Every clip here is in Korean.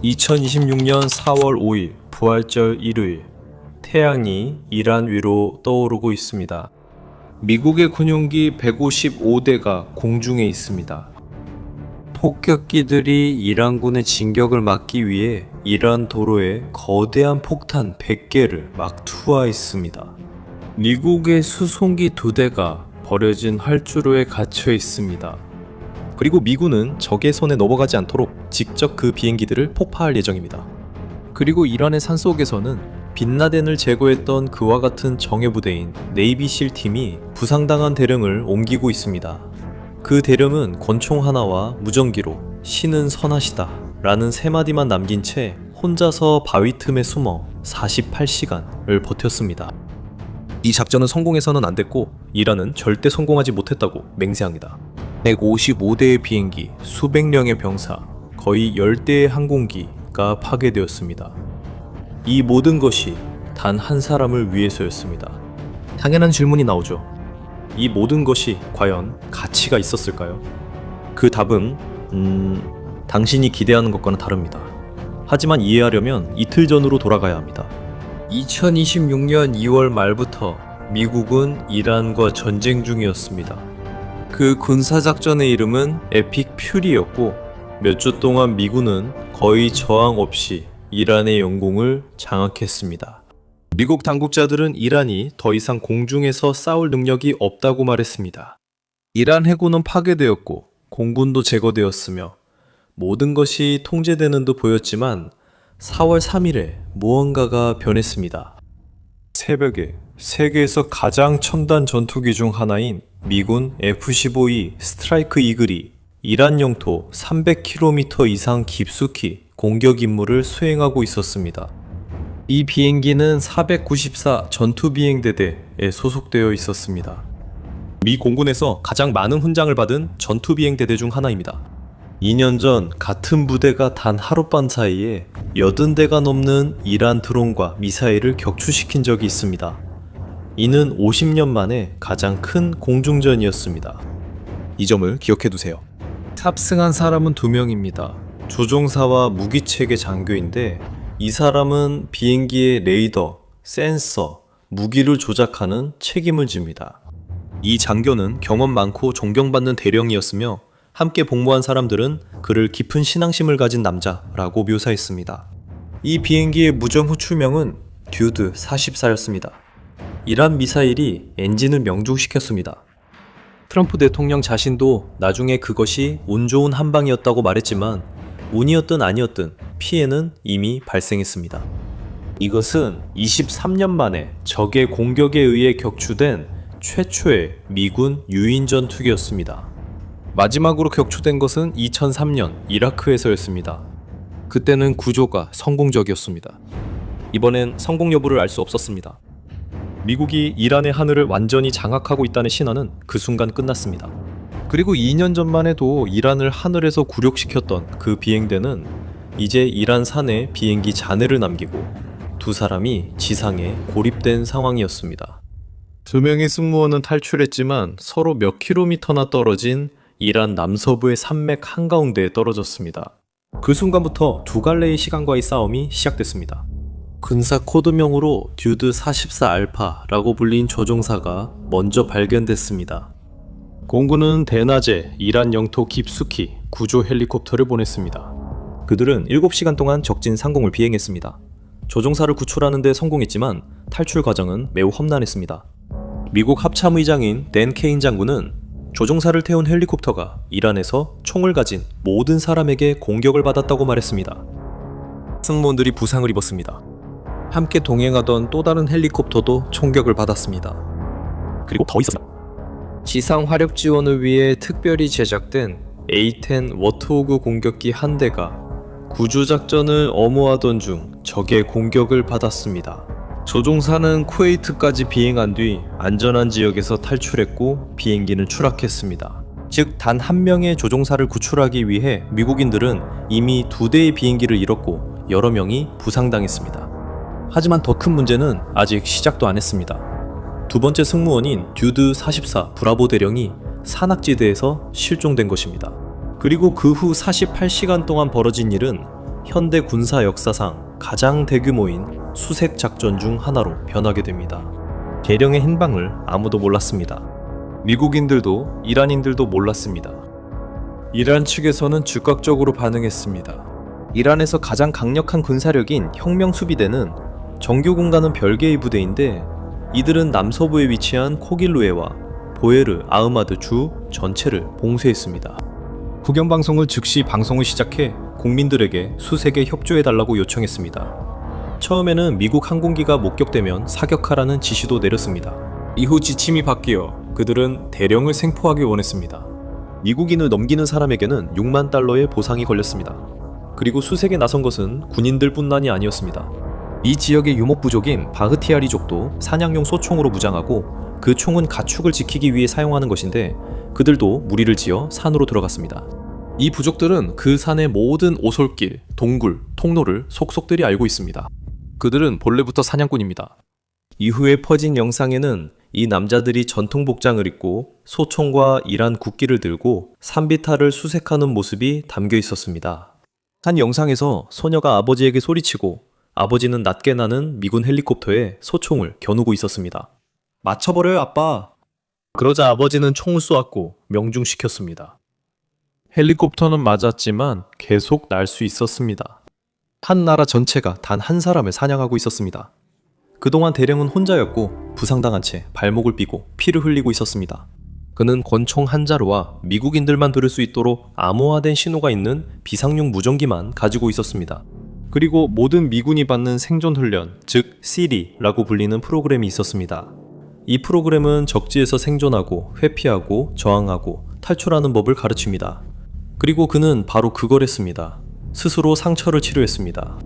2026년 4월 5일 부활절 일요일, 태양이 이란 위로 떠오르고 있습니다. 미국의 군용기 155대가 공중에 있습니다. 폭격기들이 이란군의 진격을 막기 위해 이란 도로에 거대한 폭탄 100개를 막 투하했습니다. 미국의 수송기 2대가 버려진 활주로에 갇혀 있습니다. 그리고 미군은 적의 손에 넘어가지 않도록 직접 그 비행기들을 폭파할 예정입니다. 그리고 이란의 산속에서는 빈라덴을 제거했던 그와 같은 정예부대인 네이비실 팀이 부상당한 대령을 옮기고 있습니다. 그 대령은 권총 하나와 무전기로 신은 선하시다 라는 3마디만 남긴 채 혼자서 바위 틈에 숨어 48시간을 버텼습니다. 이 작전은 성공해서는 안 됐고 이란은 절대 성공하지 못했다고 맹세합니다. 155대의 비행기, 수백 명의 병사, 거의 10대의 항공기가 파괴되었습니다. 이 모든 것이 단 한 사람을 위해서였습니다. 당연한 질문이 나오죠. 이 모든 것이 과연 가치가 있었을까요? 그 답은 당신이 기대하는 것과는 다릅니다. 하지만 이해하려면 이틀 전으로 돌아가야 합니다. 2026년 2월 말부터 미국은 이란과 전쟁 중이었습니다. 그 군사작전의 이름은 에픽 퓨리였고 몇 주 동안 미군은 거의 저항 없이 이란의 영공을 장악했습니다. 미국 당국자들은 이란이 더 이상 공중에서 싸울 능력이 없다고 말했습니다. 이란 해군은 파괴되었고 공군도 제거되었으며 모든 것이 통제되는 듯 보였지만 4월 3일에 무언가가 변했습니다. 새벽에 세계에서 가장 첨단 전투기 중 하나인 미군 F-15E 스트라이크 이글이 이란 영토 300km 이상 깊숙이 공격 임무를 수행하고 있었습니다. 이 비행기는 494 전투비행대대에 소속되어 있었습니다. 미 공군에서 가장 많은 훈장을 받은 전투비행대대 중 하나입니다. 2년 전 같은 부대가 단 하룻밤 사이에 80대가 넘는 이란 드론과 미사일을 격추시킨 적이 있습니다. 이는 50년 만에 가장 큰 공중전이었습니다. 이 점을 기억해두세요. 탑승한 사람은 2명입니다. 조종사와 무기체계 장교인데 이 사람은 비행기의 레이더, 센서, 무기를 조작하는 책임을 집니다. 이 장교는 경험 많고 존경받는 대령이었으며 함께 복무한 사람들은 그를 깊은 신앙심을 가진 남자라고 묘사했습니다. 이 비행기의 무전 호출명은 듀드 44였습니다. 이란 미사일이 엔진을 명중시켰습니다. 트럼프 대통령 자신도 나중에 그것이 운 좋은 한방이었다고 말했지만 운이었든 아니었든 피해는 이미 발생했습니다. 이것은 23년 만에 적의 공격에 의해 격추된 최초의 미군 유인 전투기였습니다. 마지막으로 격추된 것은 2003년 이라크에서였습니다. 그때는 구조가 성공적이었습니다. 이번엔 성공 여부를 알 수 없었습니다. 미국이 이란의 하늘을 완전히 장악하고 있다는 신화는 그 순간 끝났습니다. 그리고 2년 전만 해도 이란을 하늘에서 굴욕시켰던 그 비행대는 이제 이란 산에 비행기 잔해를 남기고 2사람이 지상에 고립된 상황이었습니다. 2명의 승무원은 탈출했지만 서로 몇 킬로미터나 떨어진 이란 남서부의 산맥 한가운데에 떨어졌습니다. 그 순간부터 2갈래의 시간과의 싸움이 시작됐습니다. 군사 코드명으로 듀드 44 알파라고 불린 조종사가 먼저 발견됐습니다. 공군은 대낮에 이란 영토 깊숙이 구조 헬리콥터를 보냈습니다. 그들은 7시간 동안 적진 상공을 비행했습니다. 조종사를 구출하는 데 성공했지만 탈출 과정은 매우 험난했습니다. 미국 합참의장인 댄 케인 장군은 조종사를 태운 헬리콥터가 이란에서 총을 가진 모든 사람에게 공격을 받았다고 말했습니다. 승무원들이 부상을 입었습니다. 함께 동행하던 또 다른 헬리콥터도 총격을 받았습니다. 그리고 더 있었습니다. 지상 화력 지원을 위해 특별히 제작된 A-10 워트호그 공격기 한 대가 구조작전을 엄호하던 중 적의 공격을 받았습니다. 조종사는 쿠웨이트까지 비행한 뒤 안전한 지역에서 탈출했고 비행기는 추락했습니다. 즉 단 한 명의 조종사를 구출하기 위해 미국인들은 이미 2대의 비행기를 잃었고 여러 명이 부상당했습니다. 하지만 더 큰 문제는 아직 시작도 안 했습니다. 2번째 승무원인 듀드 44 브라보 대령이 산악지대에서 실종된 것입니다. 그리고 그 후 48시간 동안 벌어진 일은 현대 군사 역사상 가장 대규모인 수색 작전 중 하나로 변하게 됩니다. 대령의 행방을 아무도 몰랐습니다. 미국인들도 이란인들도 몰랐습니다. 이란 측에서는 즉각적으로 반응했습니다. 이란에서 가장 강력한 군사력인 혁명수비대는 정규 군과는 별개의 부대인데 이들은 남서부에 위치한 코길루에와 보에르 아흐마드 주 전체를 봉쇄했습니다. 국영방송을 즉시 방송을 시작해 국민들에게 수색에 협조해달라고 요청했습니다. 처음에는 미국 항공기가 목격되면 사격하라는 지시도 내렸습니다. 이후 지침이 바뀌어 그들은 대령을 생포하기 원했습니다. 미국인을 넘기는 사람에게는 6만 달러의 보상이 걸렸습니다. 그리고 수색에 나선 것은 군인들뿐만이 아니었습니다. 이 지역의 유목부족인 바흐티아리족도 사냥용 소총으로 무장하고 그 총은 가축을 지키기 위해 사용하는 것인데 그들도 무리를 지어 산으로 들어갔습니다. 이 부족들은 그 산의 모든 오솔길, 동굴, 통로를 속속들이 알고 있습니다. 그들은 본래부터 사냥꾼입니다. 이후에 퍼진 영상에는 이 남자들이 전통 복장을 입고 소총과 이란 국기를 들고 산비탈을 수색하는 모습이 담겨 있었습니다. 한 영상에서 소녀가 아버지에게 소리치고 아버지는 낮게 나는 미군 헬리콥터에 소총을 겨누고 있었습니다. 맞춰버려요, 아빠. 그러자 아버지는 총을 쏘았고 명중시켰습니다. 헬리콥터는 맞았지만 계속 날 수 있었습니다. 한 나라 전체가 단 한 사람을 사냥하고 있었습니다. 그동안 대령은 혼자였고 부상당한 채 발목을 삐고 피를 흘리고 있었습니다. 그는 권총 한 자루와 미국인들만 들을 수 있도록 암호화된 신호가 있는 비상용 무전기만 가지고 있었습니다. 그리고 모든 미군이 받는 생존 훈련, 즉 시리라고 불리는 프로그램이 있었습니다. 이 프로그램은 적지에서 생존하고 회피하고 저항하고 탈출하는 법을 가르칩니다. 그리고 그는 바로 그걸 했습니다. 스스로 상처를 치료했습니다.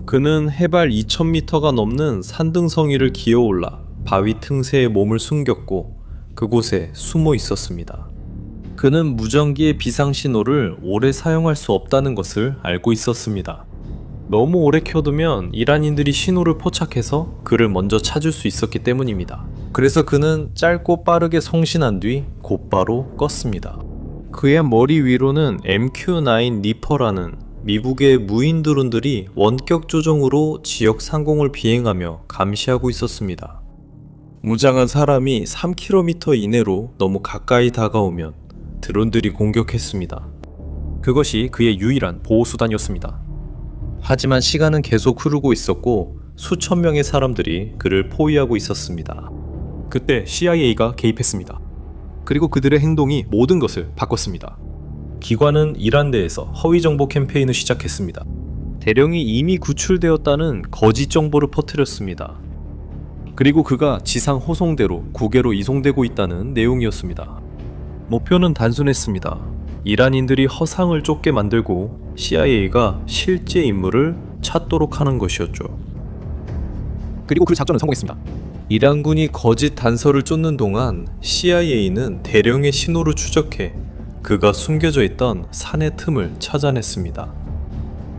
그는 해발 2000m가 넘는 산등성이를 기어올라 바위 틈새에 몸을 숨겼고 그곳에 숨어 있었습니다. 그는 무전기의 비상신호를 오래 사용할 수 없다는 것을 알고 있었습니다. 너무 오래 켜두면 이란인들이 신호를 포착해서 그를 먼저 찾을 수 있었기 때문입니다. 그래서 그는 짧고 빠르게 송신한 뒤 곧바로 껐습니다. 그의 머리 위로는 MQ-9 리퍼라는 미국의 무인 드론들이 원격 조종으로 지역 상공을 비행하며 감시하고 있었습니다. 무장한 사람이 3km 이내로 너무 가까이 다가오면 드론들이 공격했습니다. 그것이 그의 유일한 보호수단이었습니다. 하지만 시간은 계속 흐르고 있었고 수천 명의 사람들이 그를 포위하고 있었습니다. 그때 CIA가 개입했습니다. 그리고 그들의 행동이 모든 것을 바꿨습니다. 기관은 이란 내에서 허위 정보 캠페인을 시작했습니다. 대령이 이미 구출되었다는 거짓 정보를 퍼뜨렸습니다. 그리고 그가 지상 호송대로 국외로 이송되고 있다는 내용이었습니다. 목표는 단순했습니다. 이란인들이 허상을 쫓게 만들고 CIA가 실제 인물을 찾도록 하는 것이었죠. 그리고 그 작전은 성공했습니다. 이란군이 거짓 단서를 쫓는 동안 CIA는 대령의 신호를 추적해 그가 숨겨져 있던 산의 틈을 찾아냈습니다.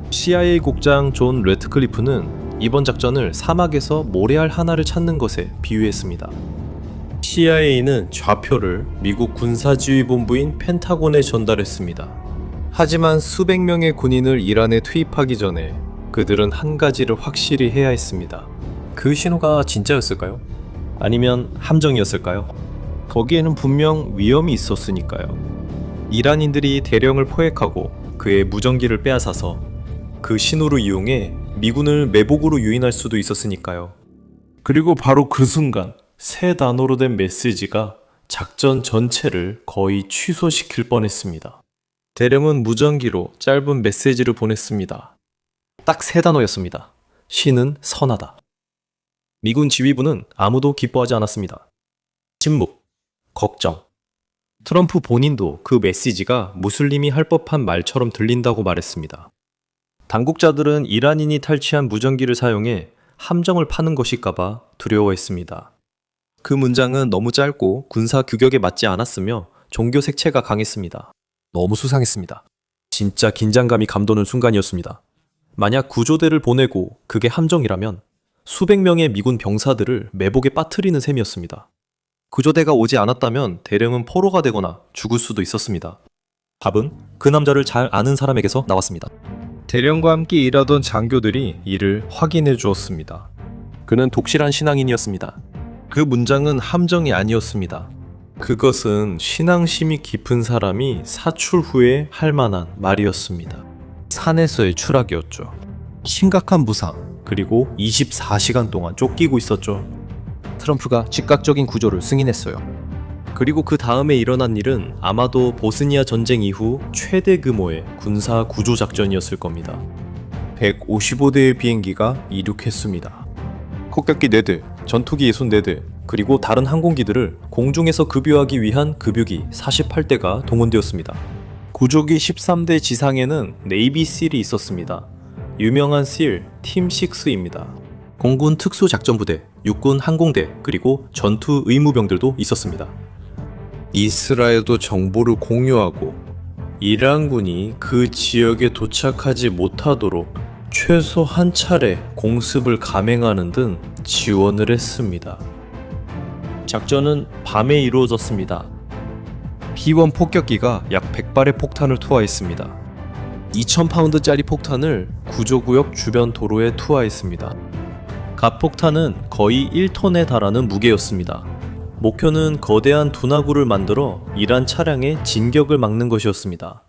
CIA 국장 존 래트클리프는 이번 작전을 사막에서 모래알 하나를 찾는 것에 비유했습니다. CIA는 좌표를 미국 군사지휘본부인 펜타곤에 전달했습니다. 하지만 수백 명의 군인을 이란에 투입하기 전에 그들은 한 가지를 확실히 해야 했습니다. 그 신호가 진짜였을까요? 아니면 함정이었을까요? 거기에는 분명 위험이 있었으니까요. 이란인들이 대령을 포획하고 그의 무전기를 빼앗아서 그 신호를 이용해 미군을 매복으로 유인할 수도 있었으니까요. 그리고 바로 그 순간 세 단어로 된 메시지가 작전 전체를 거의 취소시킬 뻔했습니다. 대령은 무전기로 짧은 메시지를 보냈습니다. 딱 세 단어였습니다. 신은 선하다. 미군 지휘부는 아무도 기뻐하지 않았습니다. 침묵, 걱정. 트럼프 본인도 그 메시지가 무슬림이 할 법한 말처럼 들린다고 말했습니다. 당국자들은 이란인이 탈취한 무전기를 사용해 함정을 파는 것일까봐 두려워했습니다. 그 문장은 너무 짧고 군사 규격에 맞지 않았으며 종교 색채가 강했습니다. 너무 수상했습니다. 진짜 긴장감이 감도는 순간이었습니다. 만약 구조대를 보내고 그게 함정이라면 수백 명의 미군 병사들을 매복에 빠뜨리는 셈이었습니다. 구조대가 오지 않았다면 대령은 포로가 되거나 죽을 수도 있었습니다. 답은 그 남자를 잘 아는 사람에게서 나왔습니다. 대령과 함께 일하던 장교들이 이를 확인해 주었습니다. 그는 독실한 신앙인이었습니다. 그 문장은 함정이 아니었습니다. 그것은 신앙심이 깊은 사람이 사출 후에 할 만한 말이었습니다. 산에서의 추락이었죠. 심각한 부상, 그리고 24시간 동안 쫓기고 있었죠. 트럼프가 즉각적인 구조를 승인했어요. 그리고 그 다음에 일어난 일은 아마도 보스니아 전쟁 이후 최대 규모의 군사 구조 작전이었을 겁니다. 155대의 비행기가 이륙했습니다. 폭격기 4대, 전투기 64대, 그리고 다른 항공기들을 공중에서 급유하기 위한 급유기 48대가 동원되었습니다. 구조기 13대 지상에는 네이비실이 있었습니다. 유명한 실 팀6입니다. 공군 특수작전부대, 육군 항공대, 그리고 전투 의무병들도 있었습니다. 이스라엘도 정보를 공유하고 이란군이 그 지역에 도착하지 못하도록 최소 한 차례 공습을 감행하는 등 지원을 했습니다. 작전은 밤에 이루어졌습니다. B-1 폭격기가 약 100발의 폭탄을 투하했습니다. 2000파운드짜리 폭탄을 구조구역 주변 도로에 투하했습니다. 각 폭탄은 거의 1톤에 달하는 무게였습니다. 목표는 거대한 둔화구를 만들어 이란 차량의 진격을 막는 것이었습니다.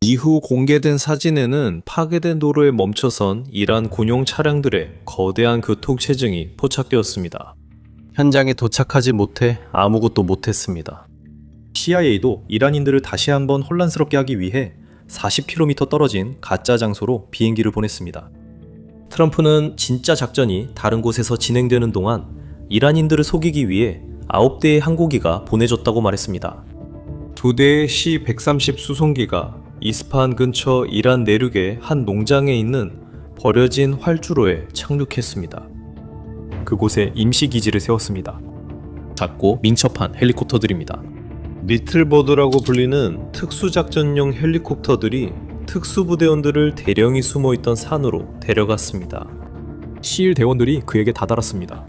이후 공개된 사진에는 파괴된 도로에 멈춰선 이란 군용 차량들의 거대한 교통체증이 포착되었습니다. 현장에 도착하지 못해 아무것도 못했습니다. CIA도 이란인들을 다시 한번 혼란스럽게 하기 위해 40km 떨어진 가짜 장소로 비행기를 보냈습니다. 트럼프는 진짜 작전이 다른 곳에서 진행되는 동안 이란인들을 속이기 위해 9대의 항공기가 보내졌다고 말했습니다. 2대의 C-130 수송기가 이스파한 근처 이란 내륙의 한 농장에 있는 버려진 활주로에 착륙했습니다. 그곳에 임시기지를 세웠습니다. 작고 민첩한 헬리콥터들입니다. 리틀버드라고 불리는 특수작전용 헬리콥터들이 특수부대원들을 대령이 숨어있던 산으로 데려갔습니다. 시일 대원들이 그에게 다다랐습니다.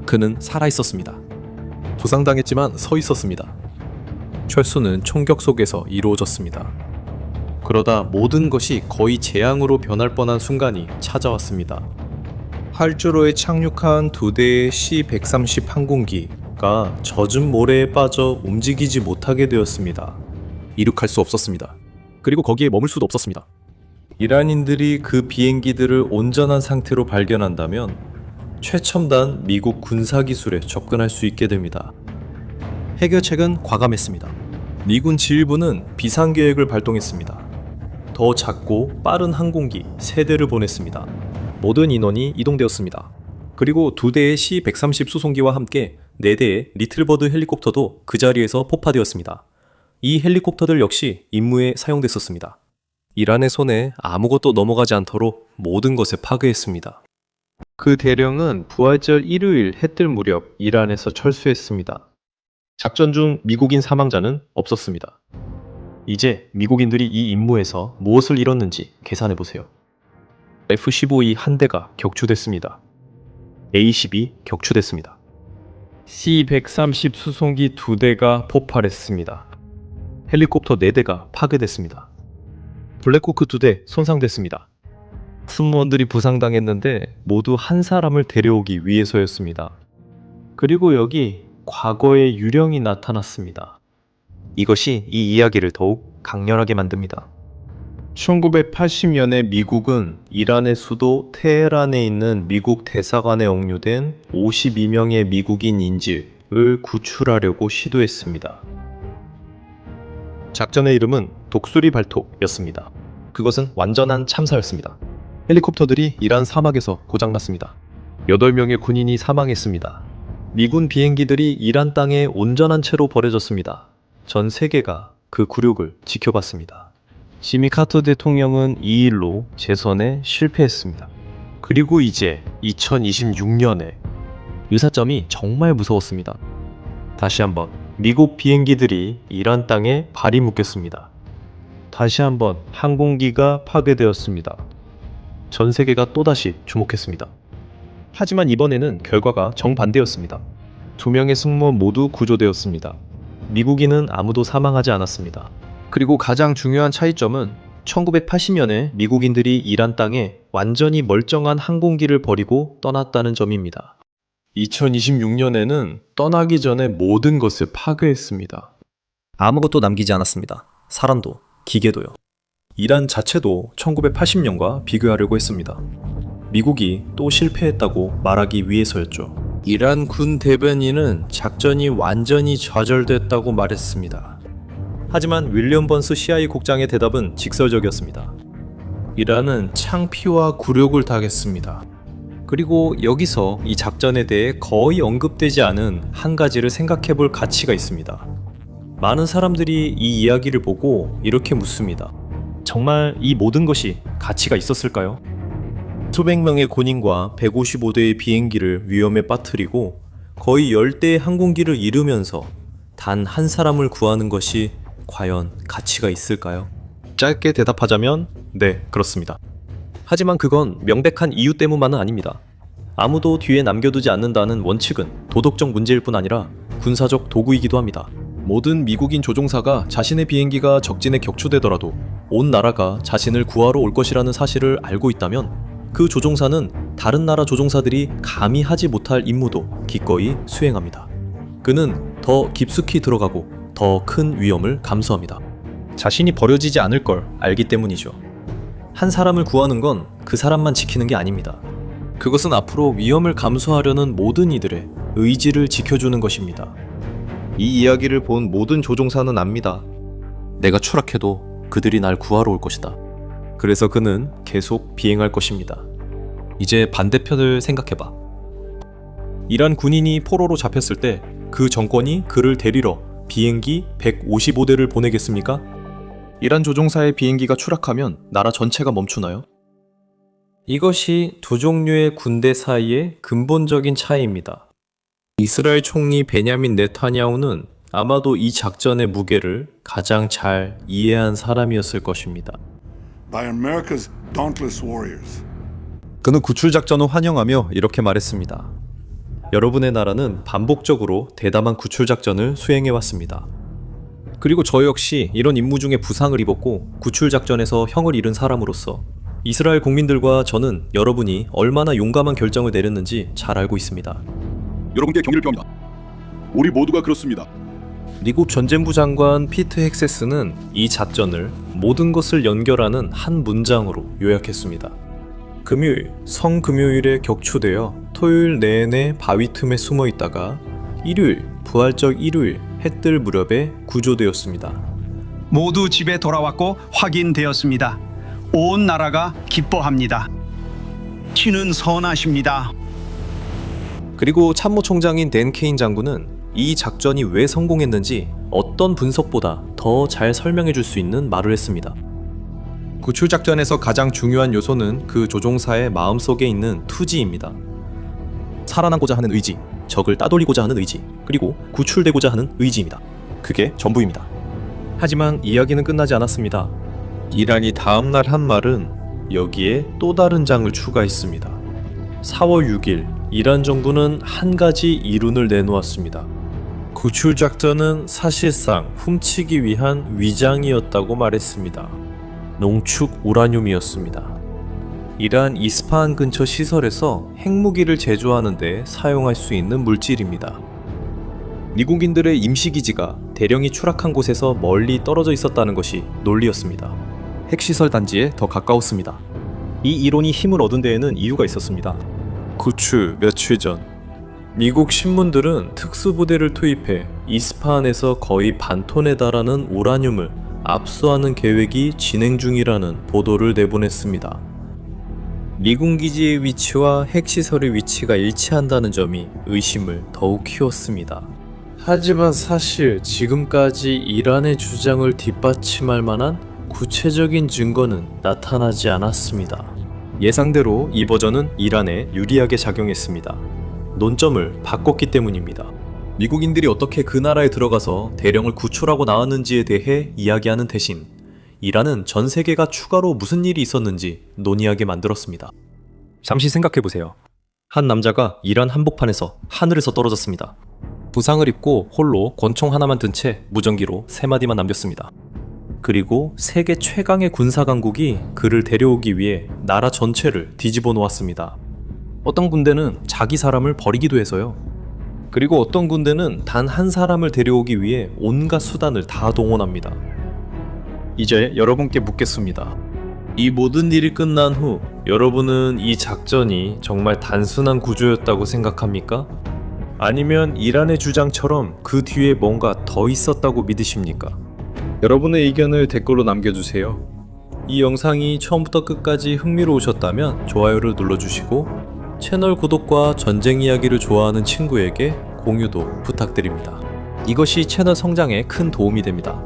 그는 살아있었습니다. 부상당했지만 서 있었습니다. 철수는 총격 속에서 이루어졌습니다. 그러다 모든 것이 거의 재앙으로 변할 뻔한 순간이 찾아왔습니다. 활주로에 착륙한 2대의 C-130 항공기가 젖은 모래에 빠져 움직이지 못하게 되었습니다. 이륙할 수 없었습니다. 그리고 거기에 머물 수도 없었습니다. 이란인들이 그 비행기들을 온전한 상태로 발견한다면 최첨단 미국 군사기술에 접근할 수 있게 됩니다. 해결책은 과감했습니다. 미군 지휘부는 비상계획을 발동했습니다. 더 작고 빠른 항공기 3대를 보냈습니다. 모든 인원이 이동되었습니다. 그리고 2대의 C-130 수송기와 함께 4대의 리틀버드 헬리콥터도 그 자리에서 폭파되었습니다. 이 헬리콥터들 역시 임무에 사용됐었습니다. 이란의 손에 아무것도 넘어가지 않도록 모든 것을 파괴했습니다. 그 대령은 부활절 일요일 해뜰 무렵 이란에서 철수했습니다. 작전 중 미국인 사망자는 없었습니다. 이제 미국인들이 이 임무에서 무엇을 잃었는지 계산해보세요. F-15E 한 대가 격추됐습니다. A-12 격추됐습니다. C-130 수송기 2대가 폭발했습니다. 헬리콥터 4대가 파괴됐습니다. 블랙호크 2대 손상됐습니다. 승무원들이 부상당했는데 모두 한 사람을 데려오기 위해서였습니다. 그리고 여기 과거의 유령이 나타났습니다. 이것이 이 이야기를 더욱 강렬하게 만듭니다. 1980년에 미국은 이란의 수도 테헤란에 있는 미국 대사관에 억류된 52명의 미국인 인질을 구출하려고 시도했습니다. 작전의 이름은 독수리 발톱이었습니다. 그것은 완전한 참사였습니다. 헬리콥터들이 이란 사막에서 고장났습니다. 8명의 군인이 사망했습니다. 미군 비행기들이 이란 땅에 온전한 채로 버려졌습니다. 전 세계가 그 굴욕을 지켜봤습니다. 지미 카터 대통령은 이 일로 재선에 실패했습니다. 그리고 이제 2026년에 유사점이 정말 무서웠습니다. 다시 한번 미국 비행기들이 이란 땅에 발이 묶였습니다. 다시 한번 항공기가 파괴되었습니다. 전 세계가 또다시 주목했습니다. 하지만 이번에는 결과가 정반대였습니다. 2명의 승무원 모두 구조되었습니다. 미국인은 아무도 사망하지 않았습니다. 그리고 가장 중요한 차이점은 1980년에 미국인들이 이란 땅에 완전히 멀쩡한 항공기를 버리고 떠났다는 점입니다. 2026년에는 떠나기 전에 모든 것을 파괴했습니다. 아무것도 남기지 않았습니다. 사람도, 기계도요. 이란 자체도 1980년과 비교하려고 했습니다. 미국이 또 실패했다고 말하기 위해서였죠. 이란 군 대변인은 작전이 완전히 좌절됐다고 말했습니다. 하지만 윌리엄 번스 CIA 국장의 대답은 직설적이었습니다. 이란은 창피와 굴욕을 당했습니다. 그리고 여기서 이 작전에 대해 거의 언급되지 않은 한 가지를 생각해 볼 가치가 있습니다. 많은 사람들이 이 이야기를 보고 이렇게 묻습니다. 정말 이 모든 것이 가치가 있었을까요? 수백 명의 군인과 155대의 비행기를 위험에 빠뜨리고 거의 10대의 항공기를 잃으면서 단 한 사람을 구하는 것이 과연 가치가 있을까요? 짧게 대답하자면 네, 그렇습니다. 하지만 그건 명백한 이유 때문만은 아닙니다. 아무도 뒤에 남겨두지 않는다는 원칙은 도덕적 문제일 뿐 아니라 군사적 도구이기도 합니다. 모든 미국인 조종사가 자신의 비행기가 적진에 격추되더라도 온 나라가 자신을 구하러 올 것이라는 사실을 알고 있다면 그 조종사는 다른 나라 조종사들이 감히 하지 못할 임무도 기꺼이 수행합니다. 그는 더 깊숙이 들어가고 더 큰 위험을 감수합니다. 자신이 버려지지 않을 걸 알기 때문이죠. 한 사람을 구하는 건 그 사람만 지키는 게 아닙니다. 그것은 앞으로 위험을 감수하려는 모든 이들의 의지를 지켜주는 것입니다. 이 이야기를 본 모든 조종사는 압니다. 내가 추락해도 그들이 날 구하러 올 것이다. 그래서 그는 계속 비행할 것입니다. 이제 반대편을 생각해봐. 이란 군인이 포로로 잡혔을 때 그 정권이 그를 데리러 비행기 155대를 보내겠습니까? 이란 조종사의 비행기가 추락하면 나라 전체가 멈추나요? 이것이 두 종류의 군대 사이의 근본적인 차이입니다. 이스라엘 총리 베냐민 네타냐후는 아마도 이 작전의 무게를 가장 잘 이해한 사람이었을 것입니다. By America's dauntless warriors. 그는 구출 작전을 환영하며 이렇게 말했습니다. 여러분의 나라는 반복적으로 대담한 구출 작전을 수행해 왔습니다. 그리고 저 역시 이런 임무 중에 부상을 입었고 구출 작전에서 형을 잃은 사람으로서 이스라엘 국민들과 저는 여러분이 얼마나 용감한 결정을 내렸는지 잘 알고 있습니다. 여러분께 경의를 표합니다. 우리 모두가 그렇습니다. 미국 전쟁부 장관 피트 헥세스는 이 작전을 모든 것을 연결하는 한 문장으로 요약했습니다. 금요일, 성금요일에 격추되어 토요일 내내 바위 틈에 숨어 있다가 일요일, 부활적 일요일 해뜰 무렵에 구조되었습니다. 모두 집에 돌아왔고 확인되었습니다. 온 나라가 기뻐합니다. 신은 선하십니다. 그리고 참모총장인 댄 케인 장군은 이 작전이 왜 성공했는지 어떤 분석보다 더 잘 설명해 줄 수 있는 말을 했습니다. 구출 작전에서 가장 중요한 요소는 그 조종사의 마음속에 있는 투지입니다. 살아남고자 하는 의지, 적을 따돌리고자 하는 의지, 그리고 구출되고자 하는 의지입니다. 그게 전부입니다. 하지만 이야기는 끝나지 않았습니다. 이란이 다음날 한 말은 여기에 또 다른 장을 추가했습니다. 4월 6일 이란 정부는 한 가지 이론을 내놓았습니다. 구출 작전은 사실상 훔치기 위한 위장이었다고 말했습니다. 농축 우라늄이었습니다. 이란 이스파한 근처 시설에서 핵무기를 제조하는 데 사용할 수 있는 물질입니다. 미국인들의 임시기지가 대령이 추락한 곳에서 멀리 떨어져 있었다는 것이 논리였습니다. 핵시설 단지에 더 가까웠습니다. 이 이론이 힘을 얻은 데에는 이유가 있었습니다. 구출 며칠 전 미국 신문들은 특수부대를 투입해 이스파한에서 거의 반톤에 달하는 우라늄을 압수하는 계획이 진행 중이라는 보도를 내보냈습니다. 미군 기지의 위치와 핵시설의 위치가 일치한다는 점이 의심을 더욱 키웠습니다. 하지만 사실 지금까지 이란의 주장을 뒷받침할 만한 구체적인 증거는 나타나지 않았습니다. 예상대로 이 버전은 이란에 유리하게 작용했습니다. 논점을 바꿨기 때문입니다. 미국인들이 어떻게 그 나라에 들어가서 대령을 구출하고 나왔는지에 대해 이야기하는 대신 이란은 전 세계가 추가로 무슨 일이 있었는지 논의하게 만들었습니다. 잠시 생각해보세요. 한 남자가 이란 한복판에서 하늘에서 떨어졌습니다. 부상을 입고 홀로 권총 하나만 든 채 무전기로 3마디만 남겼습니다. 그리고 세계 최강의 군사 강국이 그를 데려오기 위해 나라 전체를 뒤집어 놓았습니다. 어떤 군대는 자기 사람을 버리기도 해서요. 그리고 어떤 군대는 단 한 사람을 데려오기 위해 온갖 수단을 다 동원합니다. 이제 여러분께 묻겠습니다. 이 모든 일이 끝난 후 여러분은 이 작전이 정말 단순한 구조였다고 생각합니까? 아니면 이란의 주장처럼 그 뒤에 뭔가 더 있었다고 믿으십니까? 여러분의 의견을 댓글로 남겨주세요. 이 영상이 처음부터 끝까지 흥미로우셨다면 좋아요를 눌러주시고 채널 구독과 전쟁 이야기를 좋아하는 친구에게 공유도 부탁드립니다. 이것이 채널 성장에 큰 도움이 됩니다.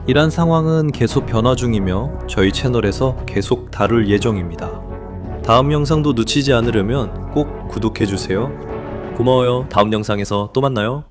이란 상황은 계속 변화 중이며 저희 채널에서 계속 다룰 예정입니다. 다음 영상도 놓치지 않으려면 꼭 구독해주세요. 고마워요. 다음 영상에서 또 만나요.